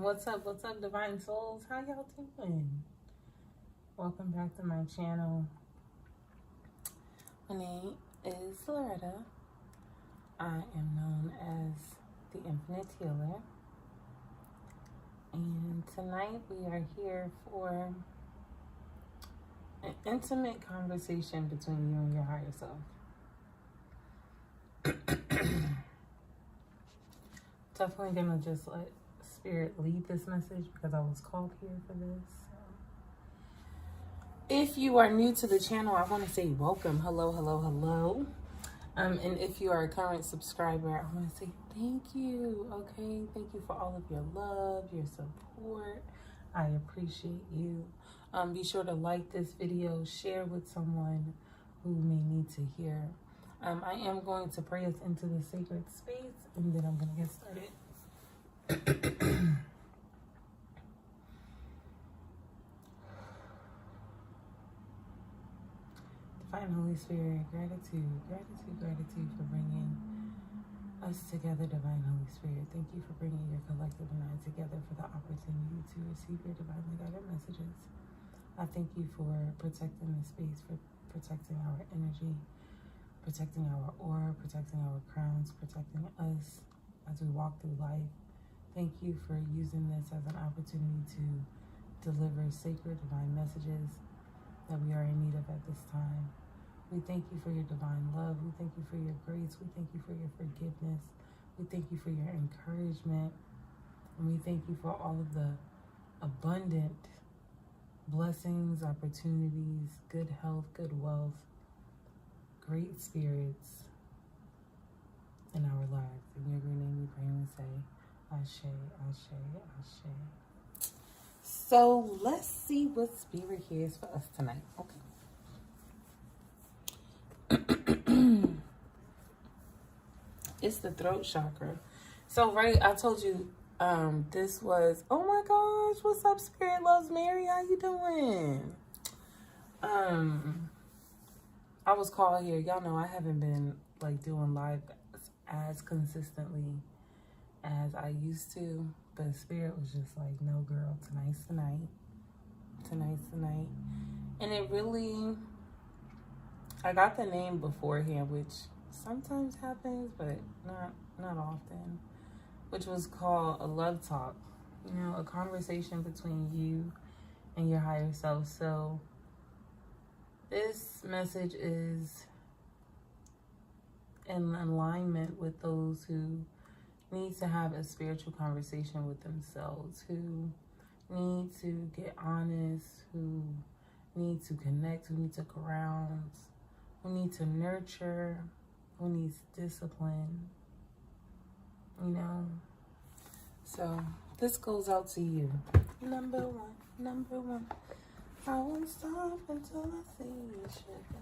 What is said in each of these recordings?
What's up, divine souls? How y'all doing? Welcome back to my channel. My name is Loretta. I am known as the Infinite Healer. And tonight we are here for an intimate conversation between you and your higher self. Definitely gonna just let Spirit lead this message because I was called here for this. If you are new to the channel, I want to say welcome. Hello. And if you are a current subscriber, I want to say thank you. Okay, thank you for all of your love, your support. I appreciate you. Be sure to like this video, share with someone who may need to hear. I am going to pray us into the sacred space, and then I'm going to get started. Divine Holy Spirit, gratitude for bringing us together, Divine Holy Spirit. Thank you for bringing your collective and I together for the opportunity to receive your divinely guided messages. I thank you for protecting the space, for protecting our energy, protecting our aura, protecting our crowns, protecting us as we walk through life. Thank you for using this as an opportunity to deliver sacred divine messages that we are in need of at this time. We thank you for your divine love. We thank you for your grace. We thank you for your forgiveness. We thank you for your encouragement. And we thank you for all of the abundant blessings, opportunities, good health, good wealth, great spirits in our lives. In your great name we pray and say, Ashe, Ashe, Ashe. So let's see what Spirit hears for us tonight. Okay. It's the throat chakra. So, right, I told you this was, oh my gosh, what's up, Spirit Loves Mary? How you doing? I was called here. Y'all know I haven't been like doing live as consistently as I used to, but Spirit was just like, no girl, tonight's the night. And it really, I got the name beforehand, which sometimes happens, but not often, which was called a love talk, you know, a conversation between you and your higher self. So this message is in alignment with those who need to have a spiritual conversation with themselves, who need to get honest, who need to connect, who need to ground, who need to nurture, who needs discipline, you know. So this goes out to you. Number one. I won't stop until I see you, sugar.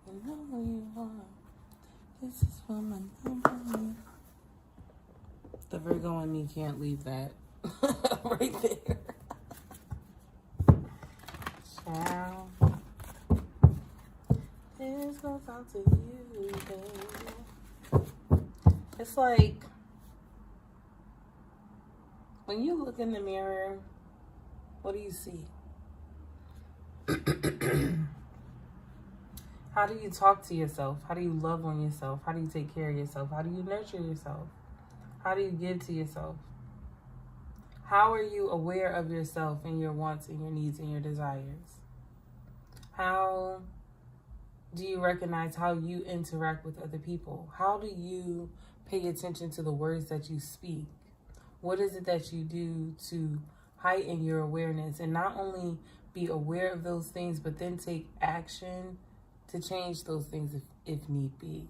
You know who you are. This is for my number one. The Virgo in me can't leave that right there. Ciao. This goes out to you, baby. It's like when you look in the mirror, what do you see? How do you talk to yourself? How do you love on yourself? How do you take care of yourself? How do you nurture yourself? How do you give to yourself? How are you aware of yourself and your wants and your needs and your desires? How do you recognize how you interact with other people? How do you pay attention to the words that you speak? What is it that you do to heighten your awareness and not only be aware of those things, but then take action to change those things if need be?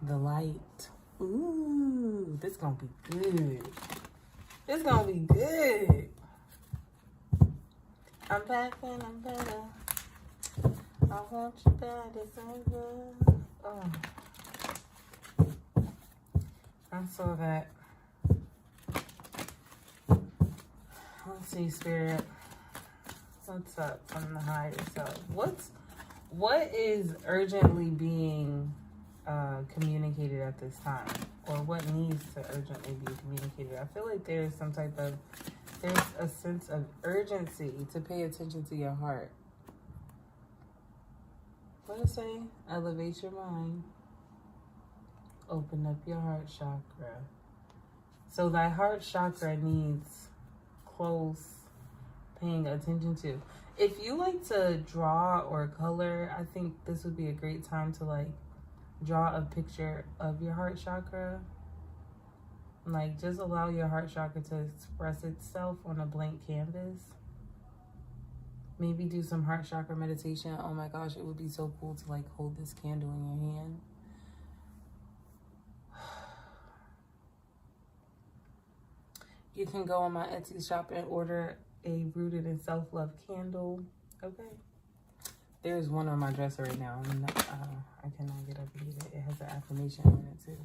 The light. Ooh, this gonna be good. It's gonna be good. I'm back and I'm better. I want you bad as ever. Oh. I saw that. Let's see, Spirit. What's up from the higher self? What is urgently being communicated at this time, or what needs to urgently be communicated. I feel like there's a sense of urgency to pay attention to your heart. What does it say? Elevate your mind. Open up your heart chakra. So thy heart chakra needs close paying attention to. If you like to draw or color, I think this would be a great time to like draw a picture of your heart chakra. Like, just allow your heart chakra to express itself on a blank canvas. Maybe do some heart chakra meditation. Oh my gosh, it would be so cool to like hold this candle in your hand. You can go on my Etsy shop and order a Rooted in Self-Love candle. Okay. There's one on my dresser right now. I cannot get up and get it. It has an affirmation on it too.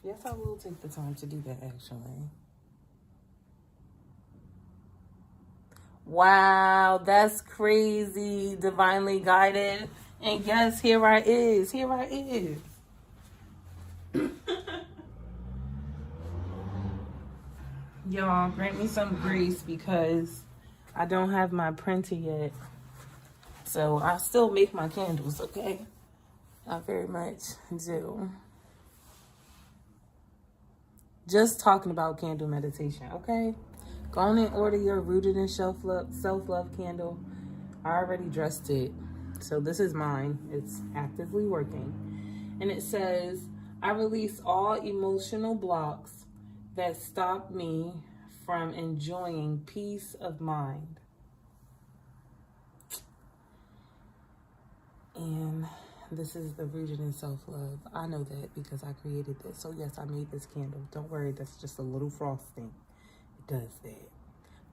Yes, I will take the time to do that actually. Wow, that's crazy. Divinely guided. And yes, here I is. Here I is. Y'all, grant me some grace because I don't have my printer yet. So I still make my candles, okay? I very much do. Just talking about candle meditation, okay? Go on and order your Rooted in Self-Love candle. I already dressed it. So this is mine. It's actively working. And it says, I release all emotional blocks that stop me from enjoying peace of mind. And this is the Rooted in Self-Love. I know that because I created this. So yes, I made this candle. Don't worry, that's just a little frosting. It does that.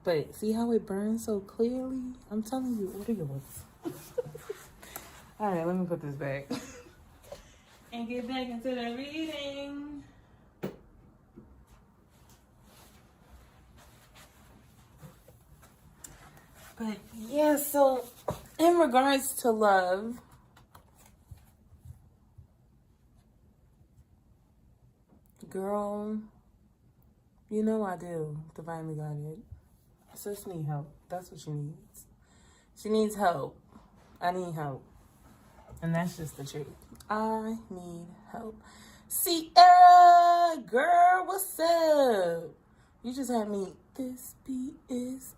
But see how it burns so clearly? I'm telling you, order yours. All right, let me put this back. And get back into the reading. But yeah, so in regards to love, girl, you know I do, divinely guided. Sis need help. That's what she needs. She needs help. I need help. And that's just the truth. I need help. Sierra, girl, what's up? You just had me. This beat is...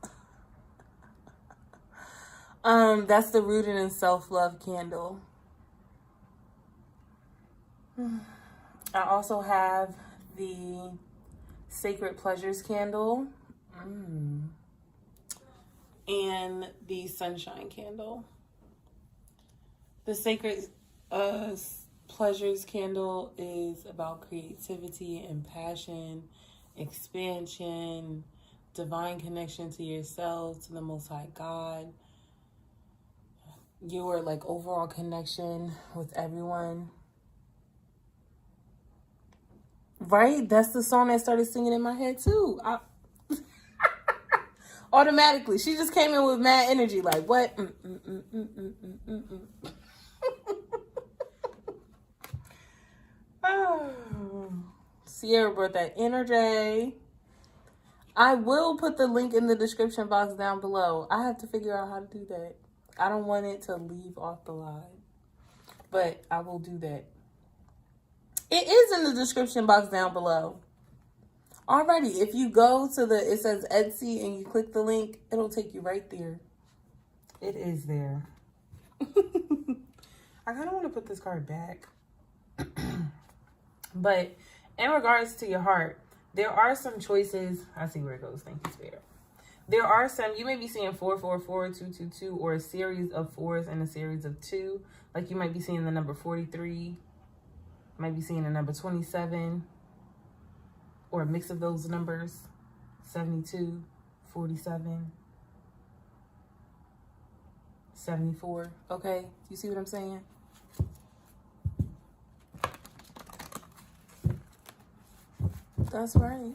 that's the Rooted in Self-Love candle. I also have the Sacred Pleasures candle. And the Sunshine candle. The Sacred Pleasures candle is about creativity and passion, expansion, divine connection to yourself, to the Most High God. Your like overall connection with everyone. Right? That's the song that started singing in my head too. Automatically. She just came in with mad energy. Like, what? Oh. Sierra brought that energy. I will put the link in the description box down below. I have to figure out how to do that. I don't want it to leave off the live. But I will do that. It is in the description box down below. Alrighty, if you go to it says Etsy and you click the link, it'll take you right there. It is there. I kind of want to put this card back. But in regards to your heart, there are some choices. I see where it goes. Thank you, Spirit. There are some, you may be seeing 444, 222, or a series of 4s and a series of 2. Like you might be seeing the number 43, might be seeing the number 27, or a mix of those numbers, 72, 47, 74. Okay, you see what I'm saying? That's right.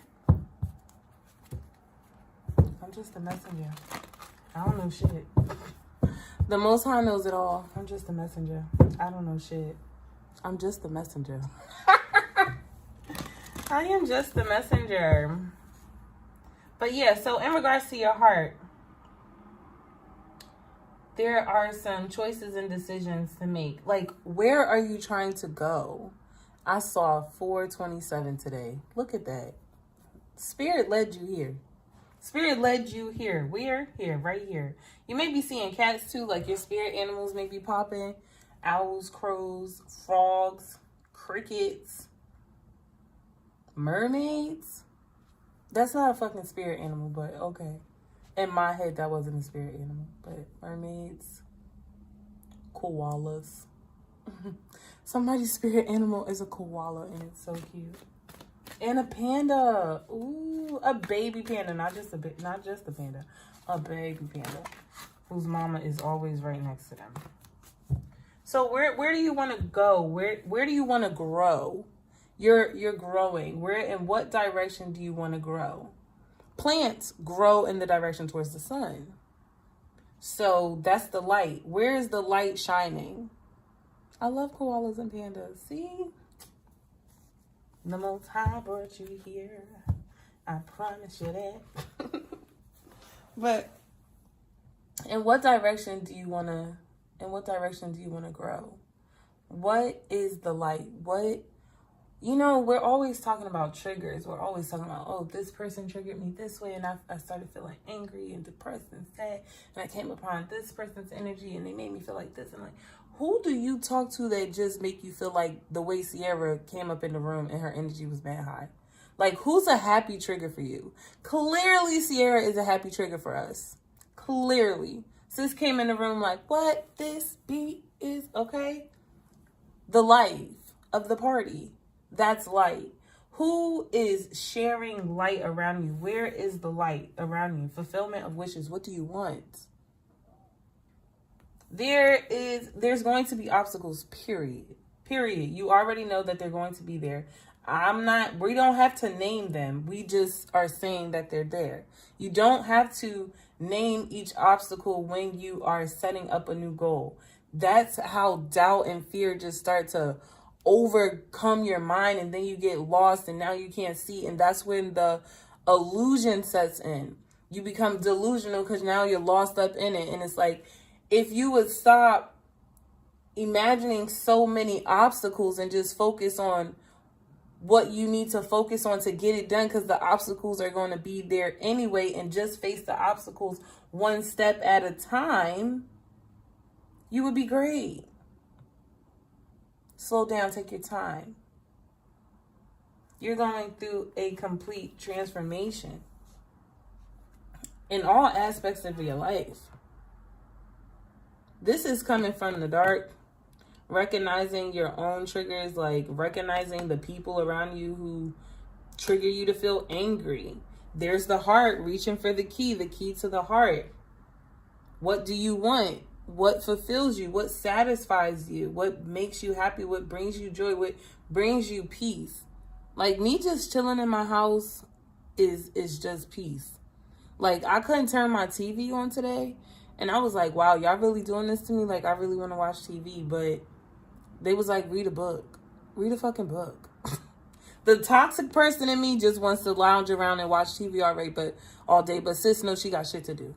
I'm just a messenger. I don't know shit. The Most High knows it all. I'm just a messenger. I don't know shit. I'm just the messenger. I am just the messenger. But yeah, so in regards to your heart, there are some choices and decisions to make. Like, where are you trying to go? I saw 427 today. Look at that. Spirit led you here. Spirit led you here. Where? Here, right here. You may be seeing cats too, like your spirit animals may be popping. Owls, crows, frogs, crickets, mermaids. That's not a fucking spirit animal, but okay. In my head, that wasn't a spirit animal, but mermaids, koalas. Somebody's spirit animal is a koala, and it's so cute. And a panda. Ooh, a baby panda, not just a panda, a baby panda, whose mama is always right next to them. So where do you want to go? Where do you want to grow? You're growing. Where, in what direction do you want to grow? Plants grow in the direction towards the sun. So that's the light. Where is the light shining? I love koalas and pandas. See? The Most High brought you here. I promise you that. But in what direction do you want to grow? What is the light? We're always talking about triggers. We're always talking about, oh, this person triggered me this way, and I started feeling angry and depressed and sad, and I came upon this person's energy, and they made me feel like this. And like, who do you talk to that just make you feel like the way Sierra came up in the room and her energy was bad high? Like, who's a happy trigger for you? Clearly, Sierra is a happy trigger for us. Clearly. Sis came in the room like, what? This beat is okay? The life of the party. That's light. Who is sharing light around you? Where is the light around you? Fulfillment of wishes. What do you want? There's going to be obstacles, period. You already know that they're going to be there. We don't have to name them. We just are saying that they're there. You don't have to name each obstacle when you are setting up a new goal. That's how doubt and fear just start to overcome your mind, and then you get lost, and now you can't see, and that's when the illusion sets in. You become delusional because now you're lost up in it. And it's like, if you would stop imagining so many obstacles and just focus on what you need to focus on to get it done, because the obstacles are going to be there anyway, and just face the obstacles one step at a time, you would be great. Slow down, take your time. You're going through a complete transformation in all aspects of your life. This is coming from the dark, recognizing your own triggers, like recognizing the people around you who trigger you to feel angry. There's the heart, reaching for the key to the heart. What do you want? What fulfills you? What satisfies you? What makes you happy? What brings you joy? What brings you peace? Like, me just chilling in my house is just peace. Like, I couldn't turn my TV on today, and I was like, wow, y'all really doing this to me? Like, I really want to watch TV, but they was like, read a book. Read a fucking book. The toxic person in me just wants to lounge around and watch TV all day, but sis knows she got shit to do.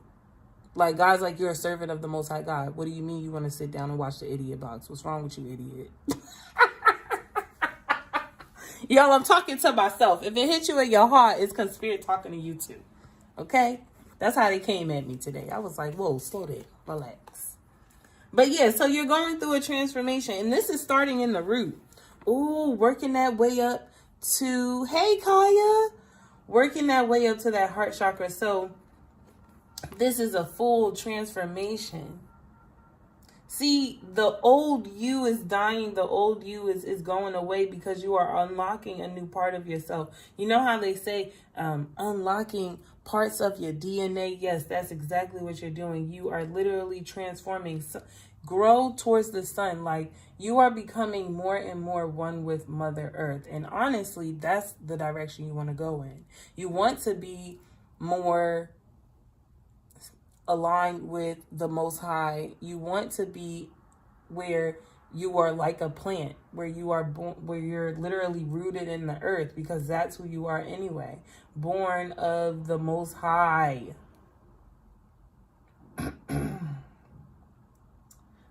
Like, God's like, you're a servant of the Most High God. What do you mean you want to sit down and watch the idiot box? What's wrong with you, idiot? Y'all, I'm talking to myself. If it hit you in your heart, it's because Spirit talking to you too. Okay? That's how they came at me today. I was like, whoa, slow down. Relax. But yeah, so you're going through a transformation. And this is starting in the root. Ooh, working that way up to, hey, Kaya. Working that way up to that heart chakra. So this is a full transformation. See, the old you is dying. The old you is going away because you are unlocking a new part of yourself. You know how they say unlocking parts of your DNA? Yes, that's exactly what you're doing. You are literally transforming. Grow towards the sun. Like, you are becoming more and more one with Mother Earth. And honestly, that's the direction you want to go in. You want to be more aligned with the Most High. You want to be where you are like a plant, where you are born, where you're literally rooted in the earth, because that's who you are anyway. Born of the Most High.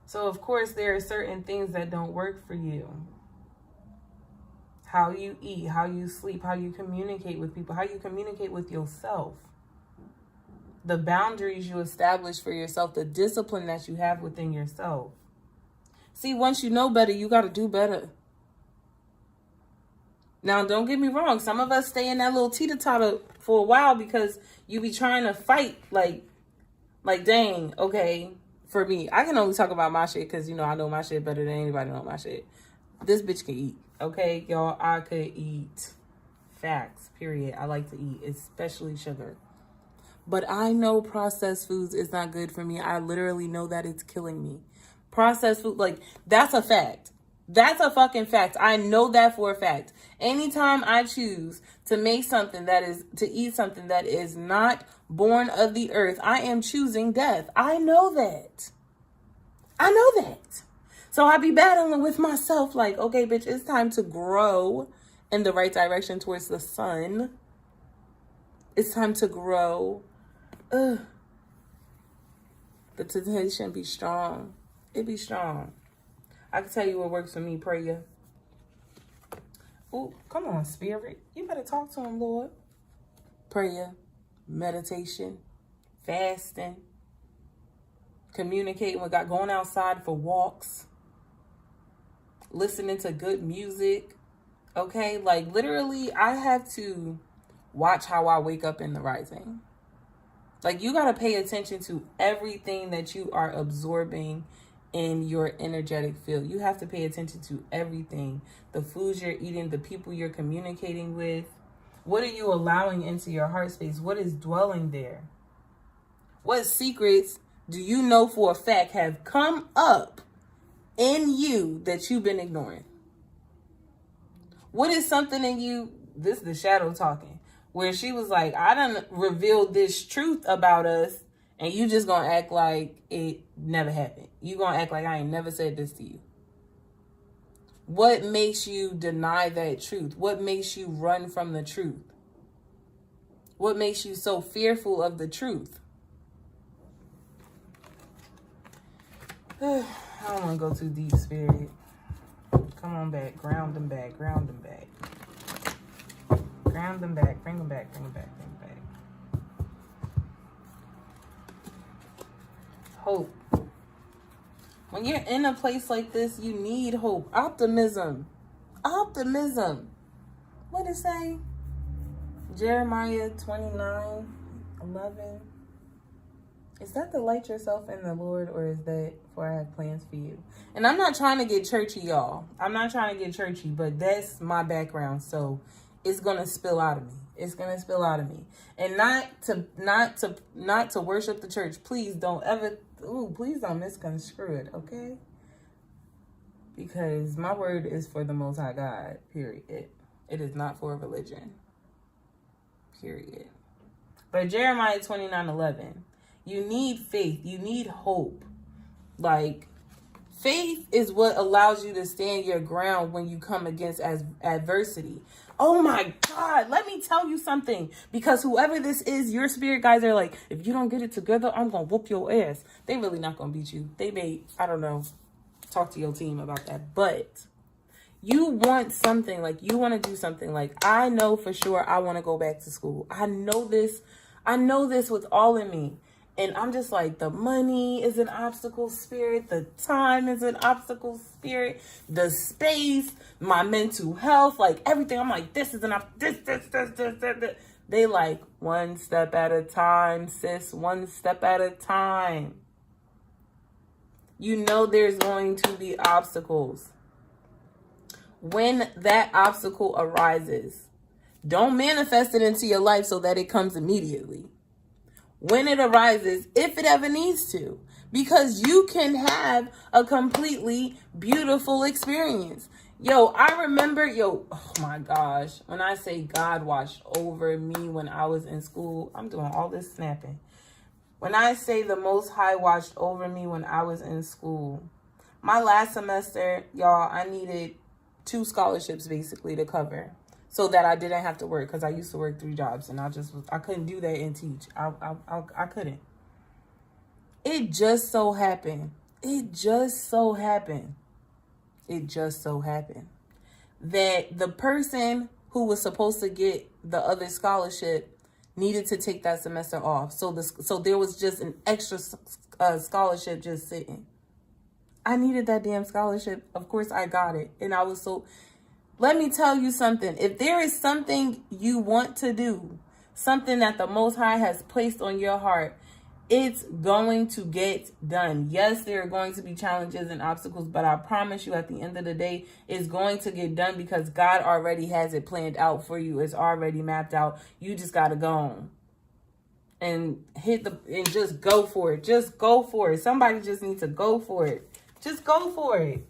So, of course, there are certain things that don't work for you. How you eat, how you sleep, how you communicate with people, how you communicate with yourself. The boundaries you establish for yourself, the discipline that you have within yourself. See, once you know better, you got to do better. Now, don't get me wrong. Some of us stay in that little teeter-totter for a while because you be trying to fight like dang, okay. For me, I can only talk about my shit because, I know my shit better than anybody know my shit. This bitch can eat, okay? Y'all, I could eat. Facts, period. I like to eat, especially sugar. But I know processed foods is not good for me. I literally know that it's killing me. Processed food, that's a fact. That's a fucking fact. I know that for a fact. Anytime I choose to make something to eat something that is not born of the earth, I am choosing death. I know that. I know that. So I be battling with myself okay, bitch, it's time to grow in the right direction towards the sun. It's time to grow. The temptation be strong. It be strong. I can tell you what works for me, prayer. Oh, come on, spirit. You better talk to him, Lord. Prayer, meditation, fasting, communicating with God, going outside for walks, listening to good music. Okay, literally, I have to watch how I wake up in the rising. You got to pay attention to everything that you are absorbing in your energetic field. You have to pay attention to everything. The foods you're eating, the people you're communicating with. What are you allowing into your heart space? What is dwelling there? What secrets do you know for a fact have come up in you that you've been ignoring? What is something in you? This is the shadow talking, where she was like, I done revealed this truth about us, and you just gonna act like it never happened. You gonna act like I ain't never said this to you. What makes you deny that truth? What makes you run from the truth? What makes you so fearful of the truth? I don't want to go too deep, spirit. Come on back. Ground them back. Ground them back. Ground them back. Bring them back. Bring them back. Bring them back. Hope. When you're in a place like this, you need hope. Optimism. Optimism. What did it say? Jeremiah 29:11. Is that delight yourself in the Lord, or is that for I have plans for you? And I'm not trying to get churchy, y'all. I'm not trying to get churchy, but that's my background, so it's gonna spill out of me. It's gonna spill out of me. And not to worship the church. Please don't ever. Please don't misconstrue it, okay? Because my word is for the Most High God. Period. It is not for a religion. Period. But Jeremiah 29:11. You need faith. You need hope. Faith is what allows you to stand your ground when you come against adversity. Oh my God, let me tell you something. Because whoever this is, your spirit guys are like, if you don't get it together, I'm going to whoop your ass. They really not going to beat you. They may, I don't know, talk to your team about that. But you want something, you want to do something. I know for sure I want to go back to school. I know this with all in me. And I'm just the money is an obstacle, spirit. The time is an obstacle, spirit. The space, my mental health, everything. I'm this is enough. This. They one step at a time, sis. One step at a time. You know there's going to be obstacles. When that obstacle arises, don't manifest it into your life so that it comes immediately. When it arises, if it ever needs to, because you can have a completely beautiful experience. I remember, oh my gosh, when I say God watched over me when I was in school, I'm doing all this snapping. When I say the Most High watched over me when I was in school, My last semester, y'all, I needed 2 scholarships basically to cover so that I didn't have to work, because I used to work 3 jobs and I couldn't do that and teach. I couldn't. It just so happened that the person who was supposed to get the other scholarship needed to take that semester off. So there was just an extra scholarship just sitting. I needed that damn scholarship. Of course I got it. And I was so... Let me tell you something. If there is something you want to do, something that the Most High has placed on your heart, it's going to get done. Yes, there are going to be challenges and obstacles, but I promise you at the end of the day, it's going to get done because God already has it planned out for you. It's already mapped out. You just got to go on and just go for it. Just go for it. Somebody just needs to go for it. Just go for it.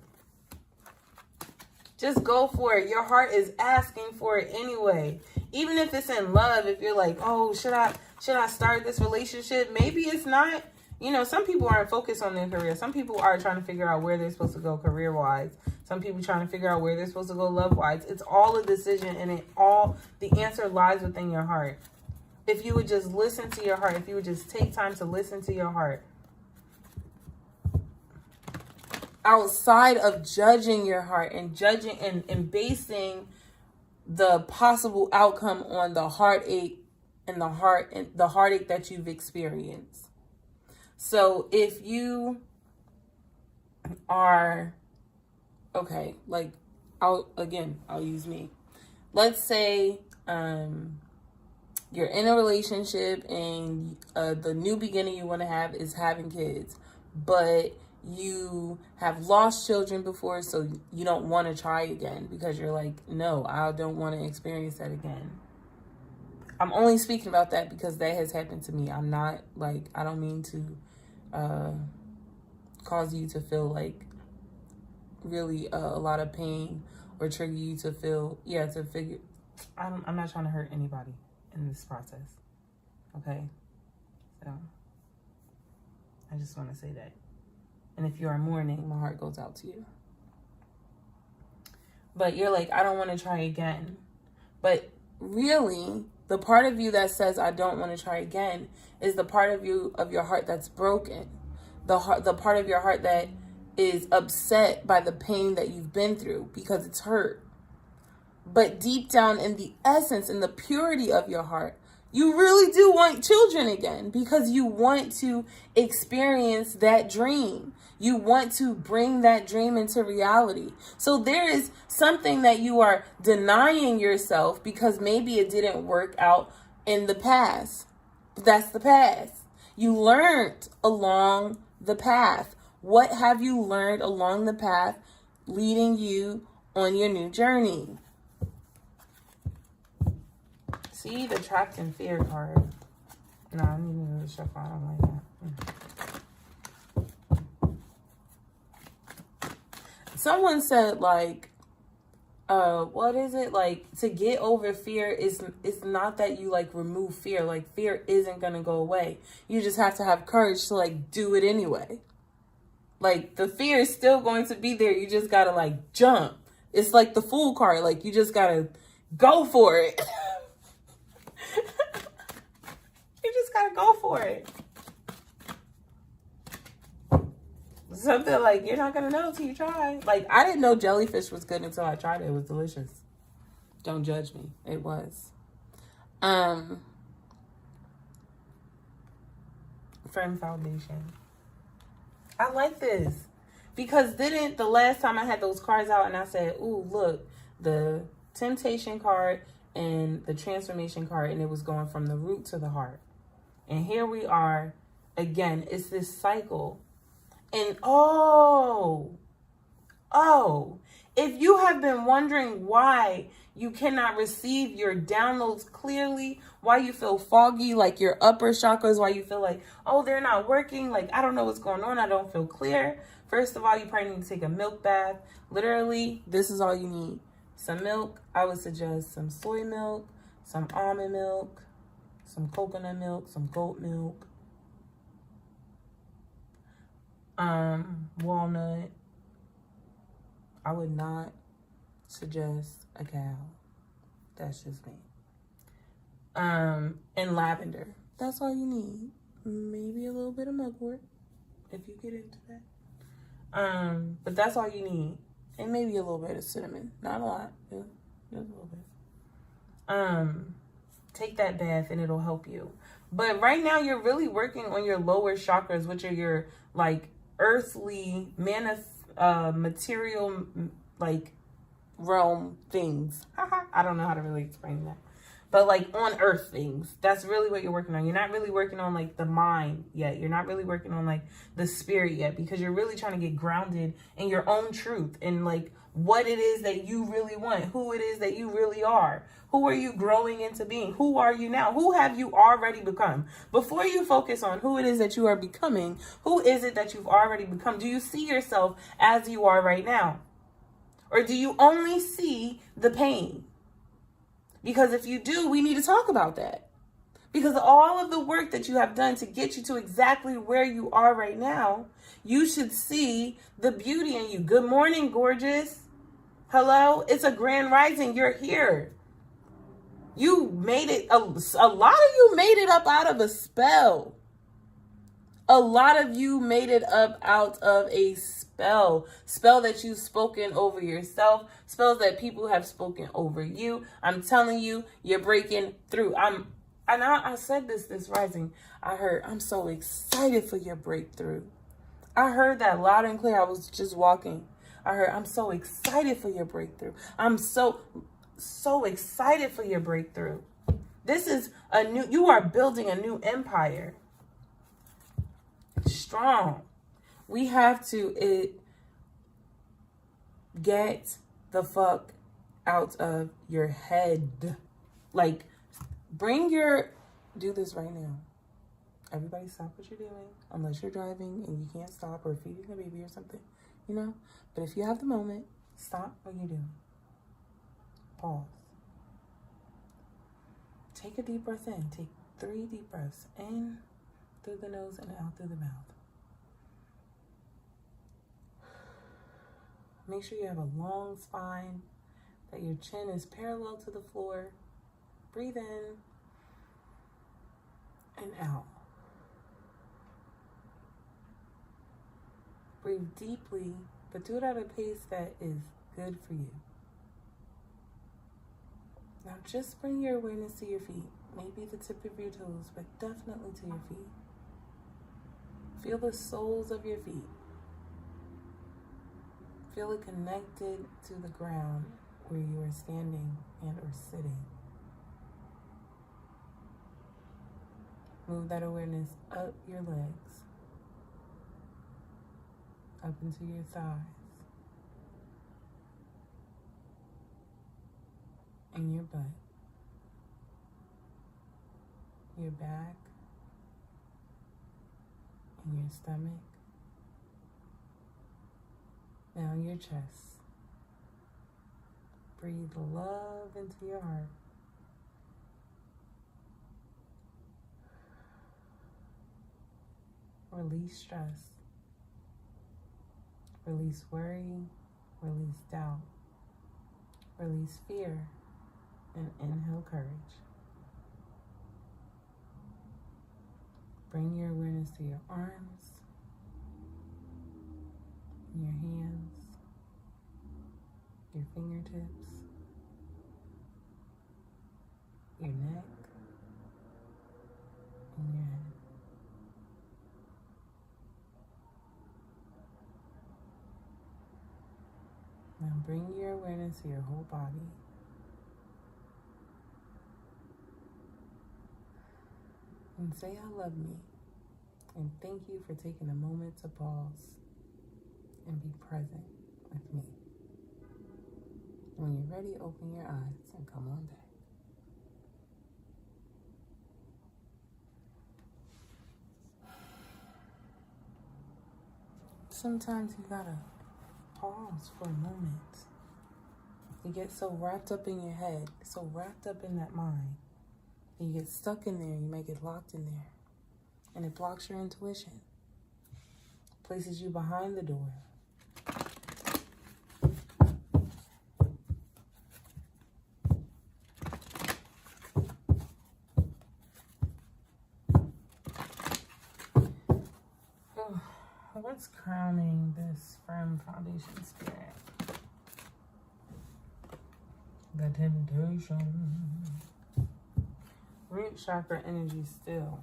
Just go for it. Your heart is asking for it anyway. Even if it's in love, if you're like, oh, should I start this relationship? Maybe it's not. You know, some people aren't focused on their career. Some people are trying to figure out where they're supposed to go career-wise. Some people trying to figure out where they're supposed to go love-wise. It's all a decision, and the answer lies within your heart. If you would just listen to your heart, if you would just take time to listen to your heart, outside of judging your heart and judging and basing the possible outcome on the heartache and the heartache that you've experienced. So if you are, okay, like I'll use me. Let's say you're in a relationship and the new beginning you want to have is having kids, but you have lost children before, so you don't want to try again because you're like, no, I don't want to experience that again. I'm only speaking about that because that has happened to me. I'm not like, I don't mean to cause you to feel like really a lot of pain or trigger you to feel, I'm not trying to hurt anybody in this process. Okay? So, I just want to say that. And if you are mourning, my heart goes out to you. But you're like, I don't want to try again. But really, the part of you that says, I don't want to try again, is the part of your heart that's broken. The part of your heart that is upset by the pain that you've been through because it's hurt. But deep down in the essence, in the purity of your heart, you really do want children again because you want to experience that dream. You want to bring that dream into reality. So there is something that you are denying yourself because maybe it didn't work out in the past. That's the past. You learned along the path. What have you learned along the path leading you on your new journey? See the trapped in fear card. No, I need to really shuffle. I don't like that. Someone said like, what is it? Like to get over fear is not that you like remove fear. Like fear isn't gonna go away. You just have to have courage to like do it anyway. Like the fear is still going to be there. You just gotta like jump. It's like the Fool card. Like you just gotta go for it. You just gotta go for it. Something like you're not gonna know till you try. Like I didn't know jellyfish was good until I tried it. It was delicious. Don't judge me. It was. Firm foundation. I like this because didn't the last time I had those cards out and I said, "Ooh, look, the temptation card and the transformation card," and it was going from the root to the heart. And here we are again. It's this cycle. And if you have been wondering why you cannot receive your downloads clearly, why you feel foggy, like your upper chakras, why you feel like, oh, they're not working, like I don't know what's going on, I don't feel clear. First of all, you probably need to take a milk bath. Literally, this is all you need. Some milk. I would suggest some soy milk, some almond milk, some coconut milk, some goat milk, walnut, I would not suggest a cow. That's just me. And lavender. That's all you need. Maybe a little bit of mugwort if you get into that. But that's all you need. And maybe a little bit of cinnamon. Not a lot. Just a little bit. Take that bath and it'll help you. But right now you're really working on your lower chakras, which are your like earthly material like realm things. I don't know how to really explain that. But like on earth things, that's really what you're working on. You're not really working on like the mind yet. You're not really working on like the spirit yet, because you're really trying to get grounded in your own truth and like what it is that you really want, who it is that you really are. Who are you growing into being? Who are you now? Who have you already become? Before you focus on who it is that you are becoming, who is it that you've already become? Do you see yourself as you are right now? Or do you only see the pain? Because if you do, we need to talk about that. Because all of the work that you have done to get you to exactly where you are right now, you should see the beauty in you. Good morning, gorgeous. Hello, it's a grand rising. You're here. You made it. A lot of you made it up out of a spell. A lot of you made it up out of a spell that you've spoken over yourself, spells that people have spoken over you. I'm telling you, you're breaking through. I said this rising. I heard, I'm so excited for your breakthrough. I heard that loud and clear. I was just walking. I heard, I'm so excited for your breakthrough. I'm so excited for your breakthrough. This is you are building a new empire. Strong. We have to get the fuck out of your head. Like, do this right now. Everybody stop what you're doing, unless you're driving and you can't stop, or feeding a baby or something, you know? But if you have the moment, stop what you're doing. Pause. Take a deep breath in. Take 3 deep breaths in through the nose and out through the mouth. Make sure you have a long spine, that your chin is parallel to the floor. Breathe in and out. Breathe deeply, but do it at a pace that is good for you. Now just bring your awareness to your feet. Maybe the tip of your toes, but definitely to your feet. Feel the soles of your feet. Feel it connected to the ground where you are standing and or sitting. Move that awareness up your legs, up into your thighs, and your butt, your back, and your stomach. Now your chest. Breathe love into your heart. Release stress. Release worry. Release doubt. Release fear. And inhale courage. Bring your awareness to your arms, your hands, your fingertips, your neck, and your head. Now bring your awareness to your whole body. And say, I love me. And thank you for taking a moment to pause and be present with me. When you're ready, open your eyes and come on back. Sometimes you gotta pause for a moment. You get so wrapped up in your head, so wrapped up in that mind. You get stuck in there, you might get locked in there. And it blocks your intuition. Places you behind the door. what's crowning this firm foundation spirit? The temptation. Root chakra energy still.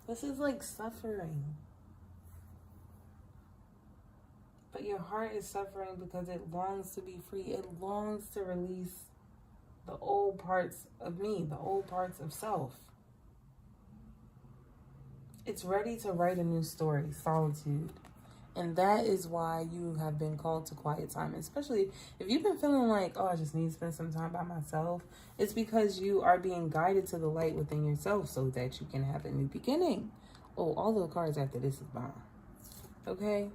This is like suffering. But your heart is suffering because it longs to be free. It longs to release the old parts of me, the old parts of self. It's ready to write a new story, solitude. And that is why you have been called to quiet time. Especially if you've been feeling like, oh, I just need to spend some time by myself. It's because you are being guided to the light within yourself so that you can have a new beginning. Oh, all the cards after this is bomb. Okay?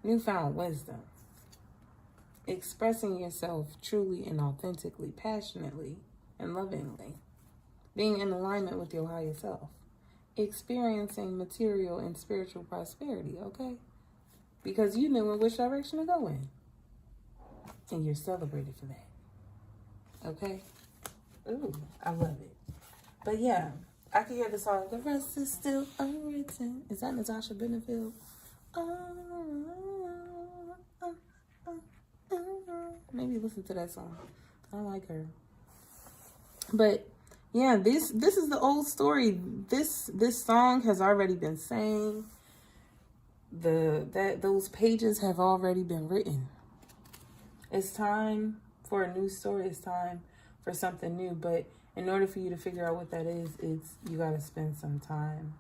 Newfound wisdom. Expressing yourself truly and authentically, passionately and lovingly. Being in alignment with your higher self. Experiencing material and spiritual prosperity, okay? Because you knew in which direction to go in. And you're celebrated for that. Okay? Ooh, I love it. But yeah, I can hear the song, The Rest Is Still Unwritten. Is that Natasha Benefield? Maybe listen to that song. I like her. But yeah, this is the old story. This song has already been sang. Those pages have already been written. It's time for a new story. It's time for something new. But in order for you to figure out what that is, you got to spend some time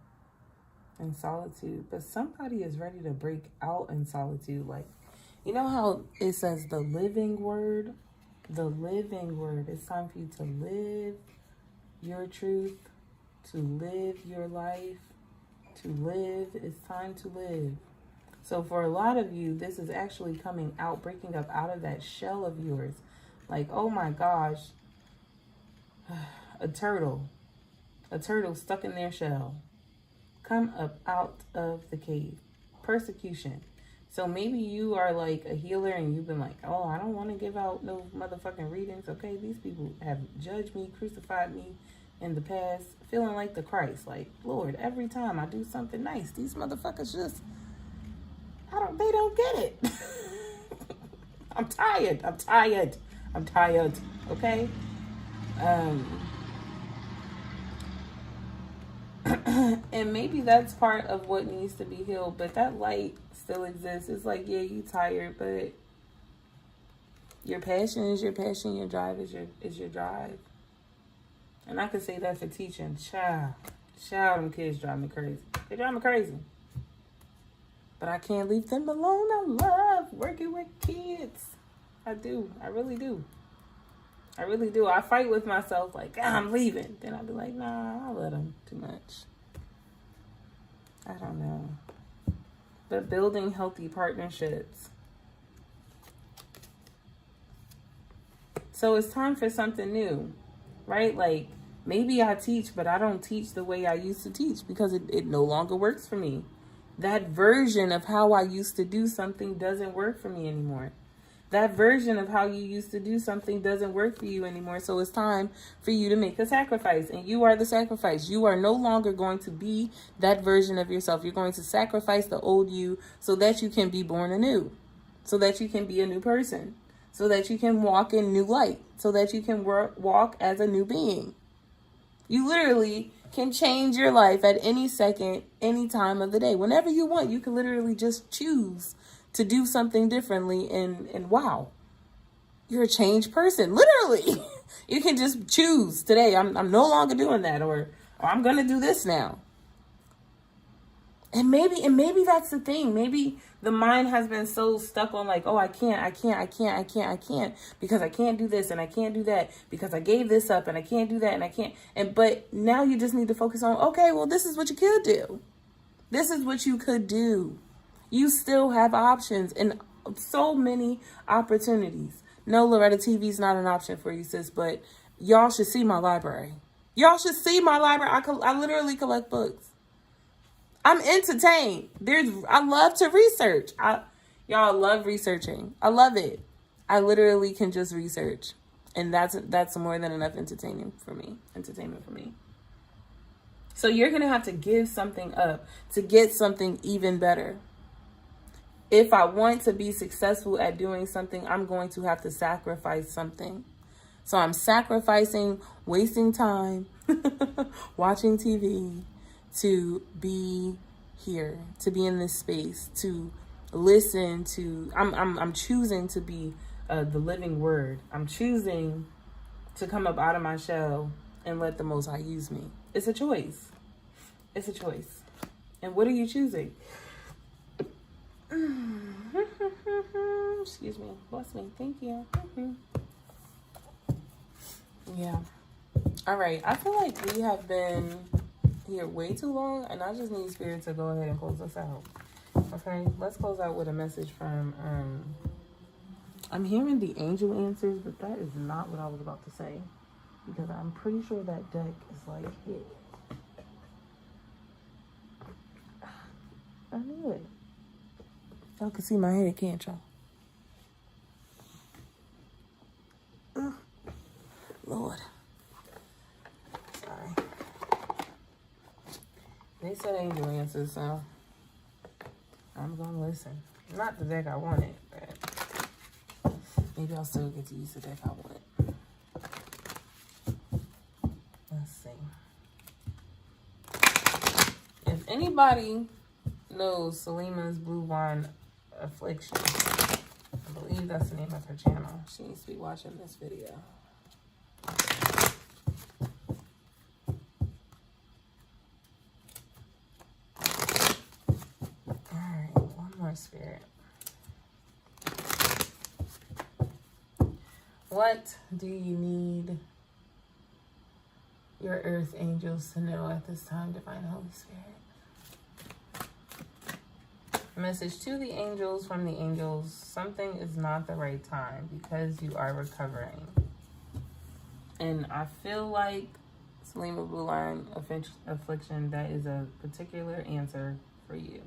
in solitude. But somebody is ready to break out in solitude. Like, you know how it says the living word? The living word. It's time for you to live your truth, to live your life, to live. It's time to live. So for a lot of you, this is actually coming out, breaking up out of that shell of yours. Like, oh my gosh, a turtle stuck in their shell. Come up out of the cave. Persecution. So maybe you are like a healer and you've been like, oh, I don't want to give out no motherfucking readings. Okay, these people have judged me, crucified me in the past, feeling like the Christ. Like, Lord, every time I do something nice, these motherfuckers just, they don't get it. I'm tired, okay? And maybe that's part of what needs to be healed, but that light still exists. It's like, yeah, you tired, but your passion is your passion, your drive is your drive. And I can say that for teaching. Child, them kids drive me crazy. They drive me crazy. But I can't leave them alone. I love working with kids. I do. I really do. I fight with myself like, I'm leaving. Then I'll be like, nah, I love them too much. I don't know. But building healthy partnerships. So it's time for something new, right? Like, maybe I teach, but I don't teach the way I used to teach because it no longer works for me. That version of how I used to do something doesn't work for me anymore. That version of how you used to do something doesn't work for you anymore. So it's time for you to make a sacrifice. And you are the sacrifice. You are no longer going to be that version of yourself. You're going to sacrifice the old you so that you can be born anew. So that you can be a new person. So that you can walk in new light. So that you can walk as a new being. You literally can change your life at any second, any time of the day. Whenever you want, you can literally just choose to do something differently, and wow, you're a changed person. Literally, you can just choose today. I'm no longer doing that, or I'm gonna do this now. And maybe that's the thing. Maybe the mind has been so stuck on like, oh, I can't, because I can't do this and I can't do that because I gave this up and I can't do that and I can't. But now you just need to focus on, okay, well, this is what you could do. This is what you could do. You still have options and so many opportunities. No, Loretta, TV is not an option for you, sis, but y'all should see my library. Y'all should see my library. I literally collect books. I'm entertained. I love to research. Y'all love researching. I love it. I literally can just research. And that's more than enough entertainment for me. So you're going to have to give something up to get something even better. If I want to be successful at doing something, I'm going to have to sacrifice something. So I'm sacrificing wasting time watching TV to be here, to be in this space, to listen to. I'm choosing to be the living word. I'm choosing to come up out of my shell and let the Most High use me. It's a choice. It's a choice. And what are you choosing? Excuse me. Bless me. Thank you. Yeah. All right. I feel like we have been here way too long, and I just need Spirit to go ahead and close us out. Okay. Let's close out with a message from. I'm hearing the angel answers, but that is not what I was about to say, because I'm pretty sure that deck is like it. I knew it. Y'all can see my head, can't y'all? Lord. Sorry. They said angel answers, so I'm going to listen. Not the deck I wanted, but maybe I'll still get to use the deck I wanted. Let's see. If anybody knows Selima's Blue Wine Affliction, I believe that's the name of her channel. She needs to be watching this video. Alright, one more Spirit. What do you need your earth angels to know at this time, Divine Holy Spirit? Message to the angels from the angels. Something is not the right time because you are recovering. And I feel like Selima Blue Line Affliction, that is a particular answer for you.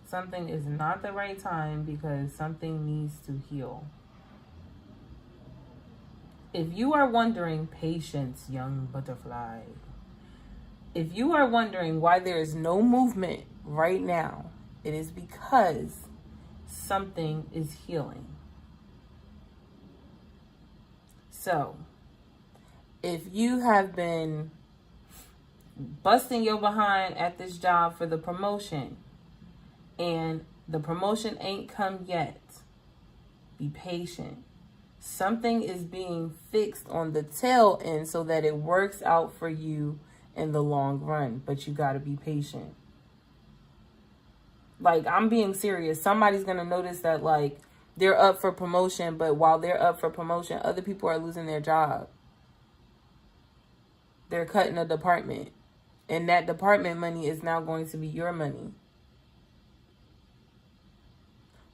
Something is not the right time because something needs to heal. If you are wondering, patience, young butterfly. If you are wondering why there is no movement right now, it is because something is healing. So, if you have been busting your behind at this job for the promotion and the promotion ain't come yet, be patient. Something is being fixed on the tail end so that it works out for you in the long run, but you got to be patient. Like, I'm being serious. Somebody's going to notice that, like, they're up for promotion, but while they're up for promotion, other people are losing their job. They're cutting a department. And that department money is now going to be your money.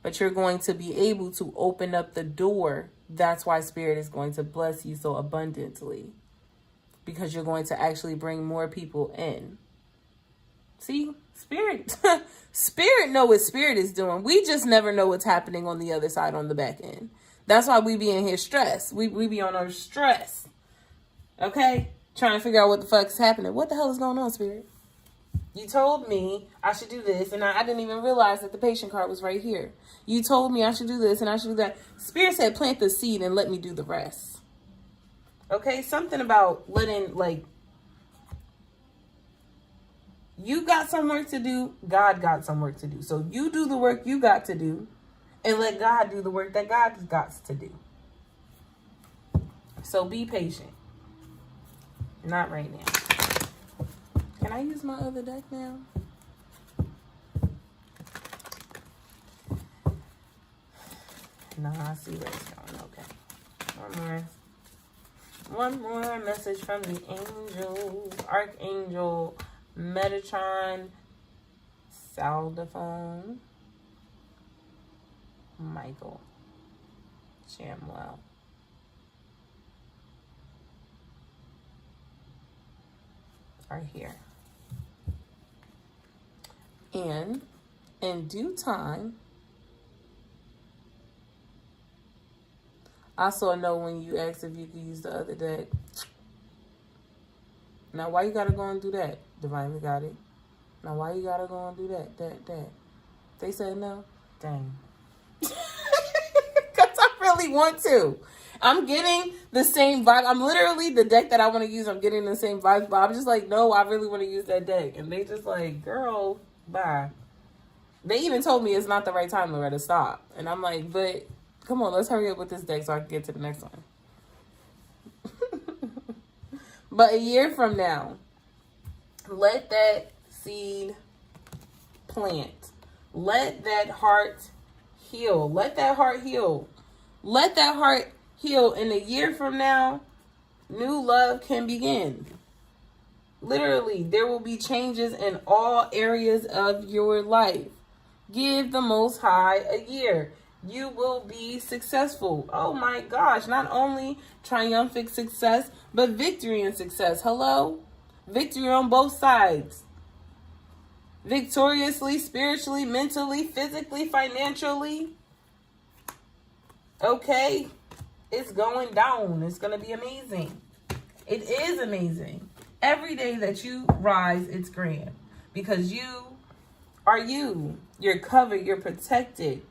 But you're going to be able to open up the door. That's why Spirit is going to bless you so abundantly. Because you're going to actually bring more people in. See? Spirit. Spirit know what Spirit is doing. We just never know what's happening on the other side on the back end. That's why we be in here stressed. We be on our stress. Okay? Trying to figure out what the fuck is happening. What the hell is going on, Spirit? You told me I should do this, and I didn't even realize that the patient card was right here. You told me I should do this, and I should do that. Spirit said plant the seed and let me do the rest. Okay? Something about letting, like, you got some work to do. God got some work to do. So you do the work you got to do and let God do the work that God's got to do. So be patient. Not right now. Can I use my other deck now? No, I see where it's going. Okay. One more message from the angels. Archangel Metatron Saldaphone Michael Shamwell. Are here. And in due time, I saw a note when you asked if you could use the other deck. Now, why you gotta go and do that? Divinely got it. Now, why you gotta go and do that? They said no? Dang. Because I really want to. I'm getting the same vibe. I'm literally, the deck that I want to use, I'm getting the same vibes, but I'm just like, no, I really want to use that deck. And they just like, girl, bye. They even told me it's not the right time, Loretta, stop. And I'm like, but come on, let's hurry up with this deck so I can get to the next one. But a year from now, let that seed plant. Let that heart heal. Let that heart heal. Let that heart heal. In a year from now, new love can begin. Literally, there will be changes in all areas of your life. Give the Most High a year. You will be successful. Oh my gosh. Not only triumphant success, but victory and success. Hello? Victory on both sides. Victoriously, spiritually, mentally, physically, financially. Okay? It's going down. It's going to be amazing. It is amazing. Every day that you rise, it's grand. Because you are you. You're covered. You're protected.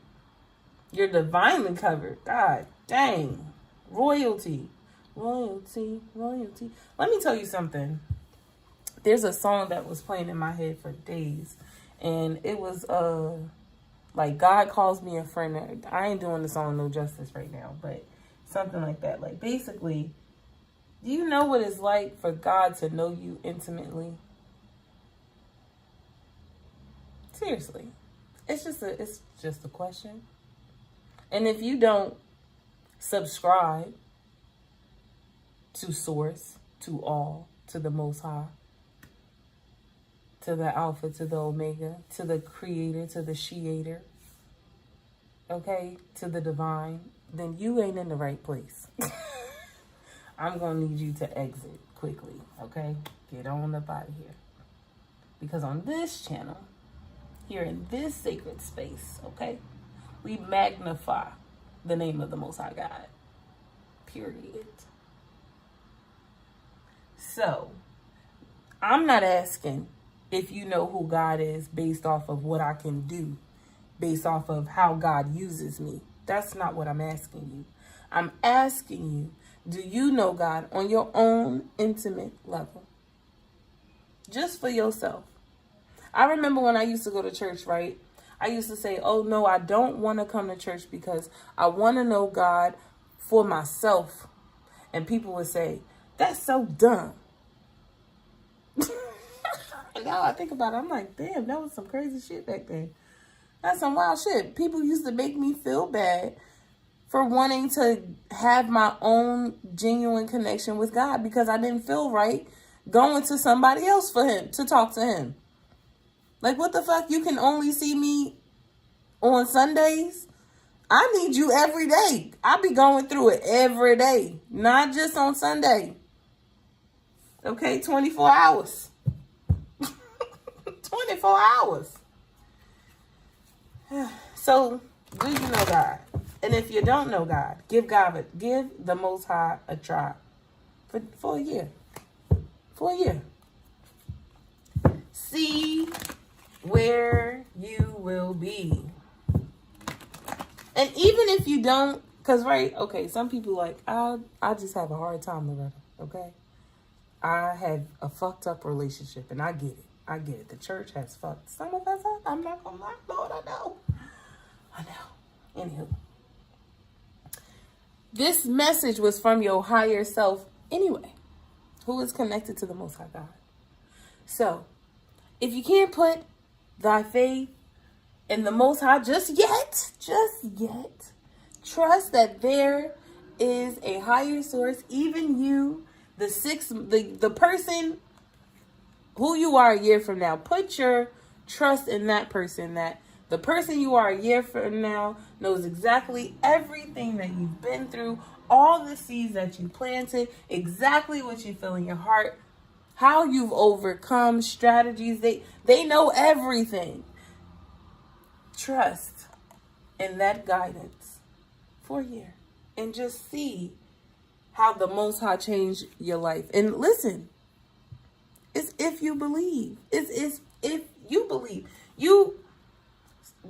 You're divinely covered. God dang. Royalty. Royalty. Royalty. Let me tell you something. There's a song that was playing in my head for days. And it was like God Calls Me a Friend. I ain't doing the song no justice right now. But something like that. Like basically, do you know what it's like for God to know you intimately? Seriously. It's just a question. And if you don't subscribe to Source, to All, to the Most High, to the Alpha, to the Omega, to the Creator, to the Sheator, okay, to the Divine, then you ain't in the right place. I'm going to need you to exit quickly, okay? Get on up out of here. Because on this channel, here in this sacred space, okay, we magnify the name of the Most High God. Period. So, I'm not asking if you know who God is based off of what I can do, based off of how God uses me. That's not what I'm asking you. I'm asking you, do you know God on your own intimate level? Just for yourself. I remember when I used to go to church, right? I used to say, oh no, I don't want to come to church because I want to know God for myself. And people would say, that's so dumb. And now I think about it, I'm like, damn, that was some crazy shit back then. That's some wild shit. People used to make me feel bad for wanting to have my own genuine connection with God because I didn't feel right going to somebody else for him, to talk to him. Like, what the fuck? You can only see me on Sundays? I need you every day. I be going through it every day, not just on Sunday. Okay, 24 hours. 24 hours. So, do you know God? And if you don't know God, give the Most High a try for a year. For a year. See where you will be. And even if you don't, because right, okay, some people like, I just have a hard time, Loretta, okay? I have a fucked up relationship, and I get it. I get it. The church has fucked some of us up. I'm not gonna lie, Lord, I know. Anywho. This message was from your higher self anyway, who is connected to the Most High God. So, if you can't put thy faith in the Most High just yet, trust that there is a higher source. Even you, the person who you are a year from now, put your trust in that person, that the person you are a year from now knows exactly everything that you've been through, all the seeds that you planted, exactly what you feel in your heart, how you've overcome strategies. They know everything. Trust in that guidance for a year and just see how the Most High changed your life. And listen, if you believe. It's if you believe.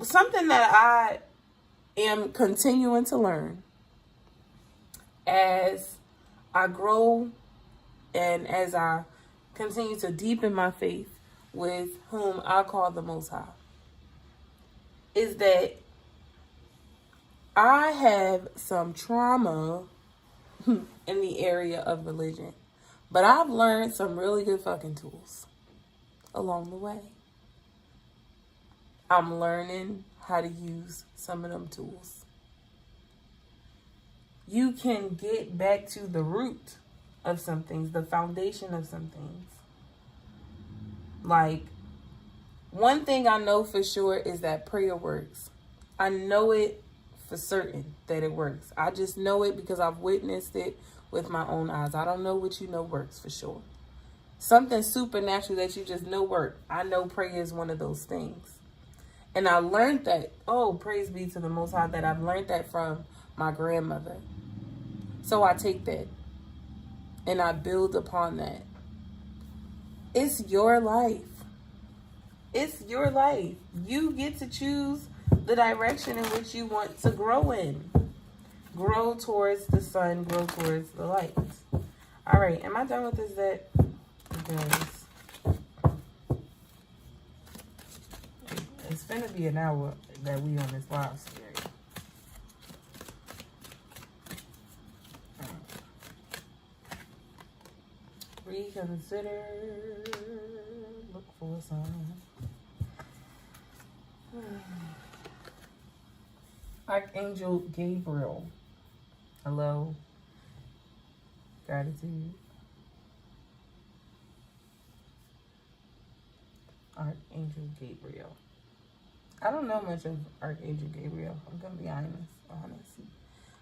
Something that I am continuing to learn as I grow and as I continue to deepen my faith with whom I call the Most High, is that I have some trauma in the area of religion. But I've learned some really good fucking tools along the way. I'm learning how to use some of them tools. You can get back to the root of some things, the foundation of some things. Like, one thing I know for sure is that prayer works. I know it for certain that it works. I just know it because I've witnessed it with my own eyes. I don't know what you know works for sure. Something supernatural that you just know work. I know prayer is one of those things. And I learned that, praise be to the Most High, that I've learned that from my grandmother. So I take that and I build upon that. It's your life. It's your life. You get to choose the direction in which you want to grow in. Grow towards the sun, grow towards the light. All right, am I done with this deck? Because it's gonna be an hour that we on this live series. Reconsider. Look for some. Archangel Gabriel. Hello. Gratitude. Archangel Gabriel. I don't know much of Archangel Gabriel. I'm going to be honest.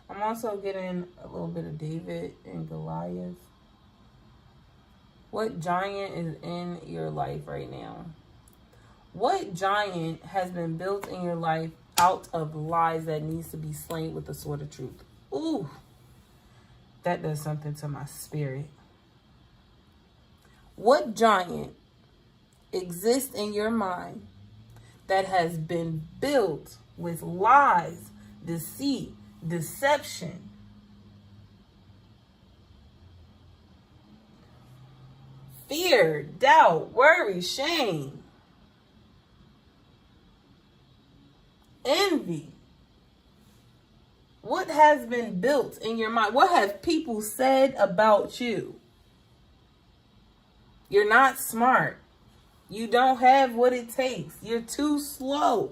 I'm also getting a little bit of David and Goliath. What giant is in your life right now? What giant has been built in your life out of lies that needs to be slain with the sword of truth? Ooh, that does something to my spirit. What giant exists in your mind that has been built with lies, deceit, deception? Fear, doubt, worry, shame, envy. What has been built in your mind? What have people said about you? You're not smart. You don't have what it takes. You're too slow.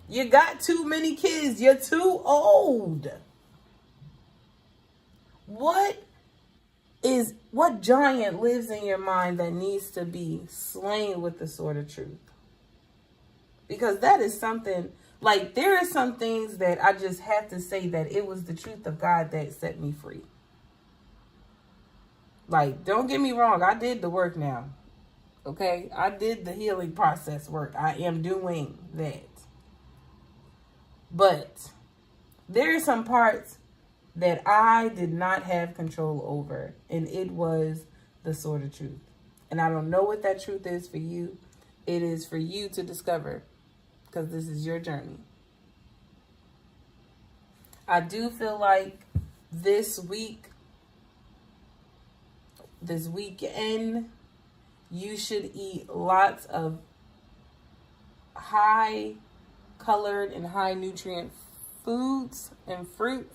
You got too many kids. You're too old. What giant lives in your mind that needs to be slain with the sword of truth? Because that is something, like, there are some things that I just have to say that it was the truth of God that set me free. Like, don't get me wrong. I did the work now. Okay? I did the healing process work. I am doing that. But there are some parts that I did not have control over. And it was the sword of truth. And I don't know what that truth is for you. It is for you to discover. Because this is your journey. I do feel like this weekend, you should eat lots of high colored and high nutrient foods and fruits.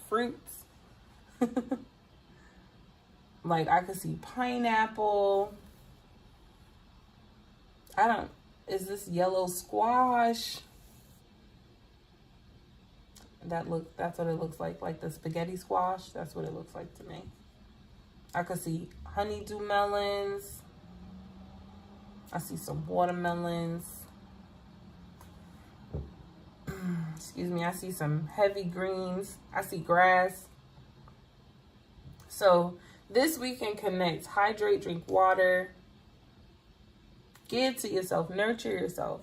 Like, I could see pineapple. Is this yellow squash? That's what it looks like the spaghetti squash. That's what it looks like to me. I could see honeydew melons. I see some watermelons. Excuse me. I see some heavy greens. I see grass. So this weekend connects. Hydrate, drink water. Give to yourself. Nurture yourself.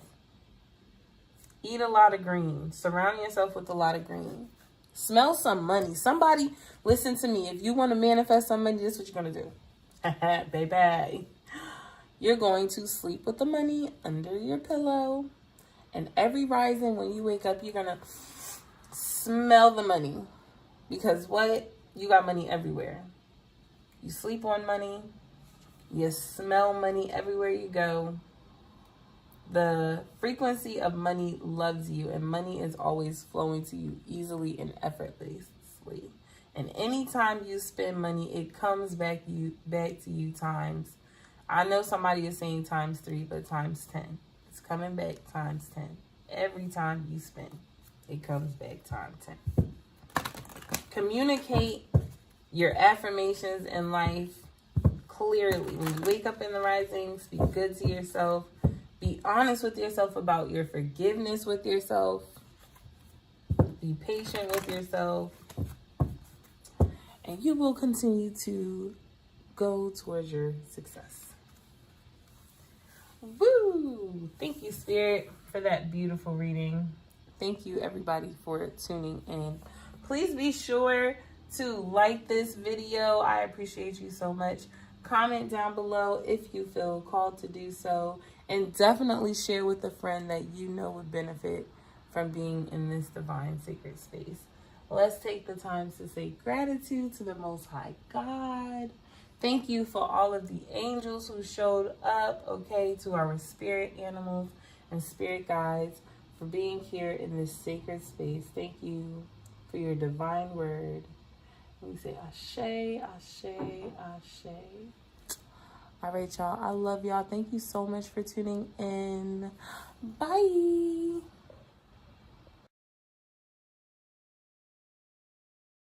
Eat a lot of green. Surround yourself with a lot of green. Smell some money. Somebody, listen to me. If you want to manifest some money, this is what you're going to do. Baby. You're going to sleep with the money under your pillow. And every rising, when you wake up, you're going to smell the money. Because what? You got money everywhere. You sleep on money. You smell money everywhere you go. The frequency of money loves you, and money is always flowing to you easily and effortlessly. And anytime you spend money, it comes back to you times. I know somebody is saying times 3, but times 10. It's coming back times 10. Every time you spend, it comes back times 10. Communicate your affirmations in life clearly. When you wake up in the rising, speak good to yourself. Be honest with yourself about your forgiveness with yourself. Be patient with yourself. And you will continue to go towards your success. Woo! Thank you, Spirit, for that beautiful reading. Thank you, everybody, for tuning in. Please be sure to like this video. I appreciate you so much. Comment down below if you feel called to do so. And definitely share with a friend that you know would benefit from being in this divine sacred space. Let's take the time to say gratitude to the Most High God. Thank you for all of the angels who showed up, okay, to our spirit animals and spirit guides for being here in this sacred space. Thank you for your divine word. We say Ashe, Ashe, Ashe. All right, y'all. I love y'all. Thank you so much for tuning in. Bye.